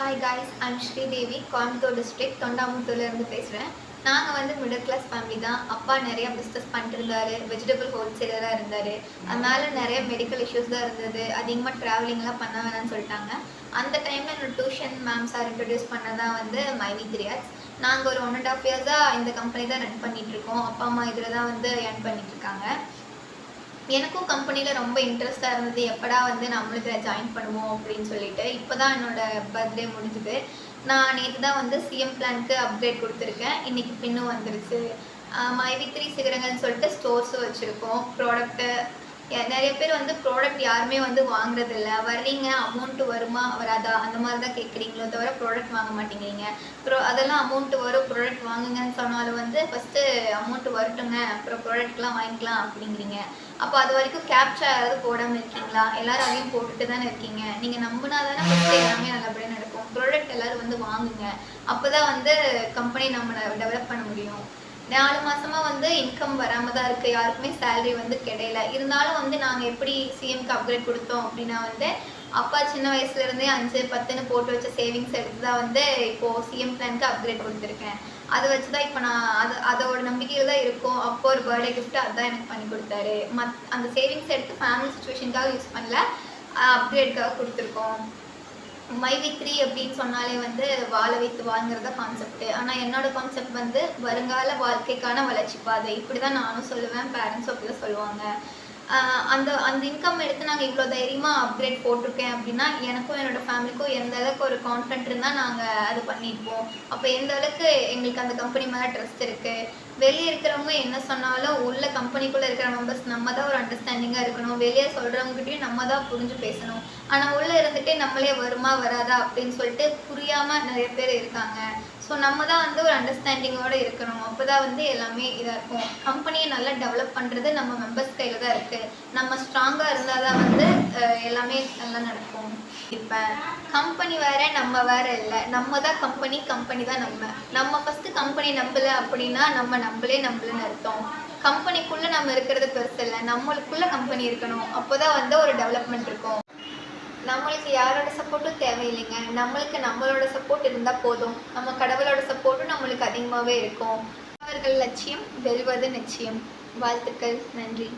Hi guys, I'm Sridevi. Coimbatore district தொண்டாமுத்தூர்லேருந்து பேசுகிறேன். நாங்கள் வந்து மிடில் கிளாஸ் ஃபேமிலி தான். அப்பா நிறையா பிஸ்னஸ் பண்ணிட்டு இருந்தார், வெஜிடபிள் ஹோல்சேலராக இருந்தார். அதனால நிறைய மெடிக்கல் இஷ்யூஸ் தான் இருந்தது. அதிகமாக ட்ராவலிங்லாம் பண்ண வேணாம்னு சொல்லிட்டாங்க. அந்த டைமில் என்னோட டியூஷன் மேம் சார் இன்ட்ரடியூஸ் பண்ணதான் வந்து மைவி த்ரியாட்ஸ். நாங்கள் ஒரு 1.5 இயர்ஸாக இந்த கம்பெனி தான் ரன் பண்ணிகிட்ருக்கோம். அப்பா அம்மா இதில் தான் வந்து ஏர்ன் பண்ணிகிட்ருக்காங்க. எனக்கும் கம்பெனியில் ரொம்ப இன்ட்ரெஸ்ட்டாக இருந்தது. எப்படா வந்து நம்மளும் இதில் ஜாயின் பண்ணுவோம் அப்படின்னு சொல்லிட்டு. இப்போ தான் என்னோடய பர்த்டே முடிஞ்சுது. நான் நேற்று தான் வந்து சிஎம் பிளானுக்கு அப்கிரேட் கொடுத்துருக்கேன். இன்றைக்கி பின்னும் வந்துருச்சு. மைவி 3 சிகரங்கள்னு சொல்லிட்டு ஸ்டோர்ஸும் வச்சுருக்கோம். ப்ராடக்ட்டு நிறைய பேர் வந்து ப்ராடக்ட் யாருமே வந்து வாங்குறதில்ல. வர்றீங்க, அமௌண்ட்டு வருமா வராதா அந்த மாதிரி தான் கேட்குறீங்களோ தவிர ப்ராடக்ட் வாங்க மாட்டேங்கிறீங்க. அதெல்லாம் அமௌண்ட்டு வரும், ப்ராடக்ட் வாங்குங்கன்னு சொன்னாலும் வந்து ஃபஸ்ட்டு அமௌண்ட்டு வரட்டுங்க, அப்புறம் ப்ராடக்ட்லாம் வாங்கிக்கலாம் அப்படிங்கிறீங்க. அப்போ அது வரைக்கும் கேப்சா யாராவது போடாமல் இருக்கீங்களா? எல்லோரும் அதையும் போட்டுட்டு தானே இருக்கீங்க. நீங்கள் நம்பினா தானே ஃபஸ்ட்டு எல்லாமே நல்லபடியாக நடக்கும். ப்ராடக்ட் எல்லோரும் வந்து வாங்குங்க. அப்போ தான் வந்து கம்பெனி நம்ம டெவலப் பண்ண முடியும். 4 மாதமாக வந்து இன்கம் வராமல் தான் இருக்குது. யாருக்குமே சேலரி வந்து கிடையல. இருந்தாலும் வந்து நாங்கள் எப்படி சிஎம்க்கு அப்கிரேட் கொடுத்தோம் அப்படின்னா வந்து அப்பா சின்ன வயசுலேருந்தே 5, 10ன்னு போட்டு வச்ச சேவிங்ஸ் எடுத்து தான் வந்து இப்போது சிஎம் பிளானுக்கு அப்கிரேட் கொடுத்துருக்கேன். அதை வச்சு தான் இப்போ நான் அதோட நம்பிக்கையில் தான் இருக்கும். அப்போ ஒரு பர்த்டே கிஃப்ட்டு அதுதான் எனக்கு பண்ணி கொடுத்தாரு. அந்த சேவிங்ஸ் எடுத்து ஃபேமிலி சுச்சுவேஷனுக்காக யூஸ் பண்ணல, அப்கிரேட்காக கொடுத்துருக்கோம். மைவி 3 அப்படின்னு சொன்னாலே வந்து வாழ வைத்து வாங்குறத கான்செப்ட். ஆனால் என்னோட கான்செப்ட் வந்து வருங்கால வாழ்க்கைக்கான வளர்ச்சி பாதை. இப்படி தான் நானும் சொல்லுவேன், பேரண்ட்ஸும் அப்படி தான் சொல்லுவாங்க. அந்த அந்த இன்கம் எடுத்து நாங்கள் இவ்வளோ தைரியமாக அப்கிரேட் போட்டிருக்கேன் அப்படின்னா எனக்கும் என்னோடய ஃபேமிலிக்கும் எந்த அளவுக்கு ஒரு கான்ஃபிடென்ட் இருந்தால் நாங்கள் அது பண்ணியிருப்போம். அப்போ எந்த அளவுக்கு எங்களுக்கு அந்த கம்பெனி மேலே ட்ரஸ்ட் இருக்குது. வெளியே இருக்கிறவங்க என்ன சொன்னாலும் உள்ள கம்பெனிக்குள்ளே இருக்கிற மெம்பர்ஸ் நம்ம தான் ஒரு அண்டர்ஸ்டாண்டிங்காக இருக்கணும். வெளியே சொல்கிறவங்ககிட்டையும் நம்ம தான் புரிஞ்சு பேசணும். ஆனால் உள்ளே இருந்துகிட்டே நம்மளே வருமா வராதா அப்படின்னு சொல்லிட்டு புரியாமல் நிறைய பேர் இருக்காங்க. ஸோ நம்ம தான் வந்து ஒரு அண்டர்ஸ்டாண்டிங்கோடு இருக்கணும். அப்போ தான் வந்து எல்லாமே இதாக இருக்கும். கம்பெனியை நல்லா டெவலப் பண்ணுறது நம்ம மெம்பர்ஸ் கையில் தான் இருக்குது. நம்ம ஸ்ட்ராங்காக இருந்தால் தான் வந்து எல்லாமே நல்லா நடக்கும். இப்போ கம்பெனி வேறு நம்ம வேறு இல்லை. நம்ம தான் கம்பெனி, கம்பெனி தான் நம்ம ஃபஸ்ட்டு கம்பெனி நம்பலை அப்படின்னா நம்ம நம்பலன்னு அர்த்தம். கம்பெனிக்குள்ளே நம்ம இருக்கிறது பெருசு இல்லை, நம்மளுக்குள்ளே கம்பெனி இருக்கணும். அப்போ தான் வந்து ஒரு டெவலப்மெண்ட் இருக்கும். நம்மளுக்கு யாரோட சப்போர்ட்டும் தேவையில்லைங்க. நம்மளுக்கு நம்மளோட சப்போர்ட் இருந்தால் போதும். நம்ம கடவுளோட சப்போர்ட்டும் நம்மளுக்கு அதிகமாகவே இருக்கும். அவர்கள் லட்சியம் வெல்வது நிச்சயம். வாழ்த்துக்கள். நன்றி.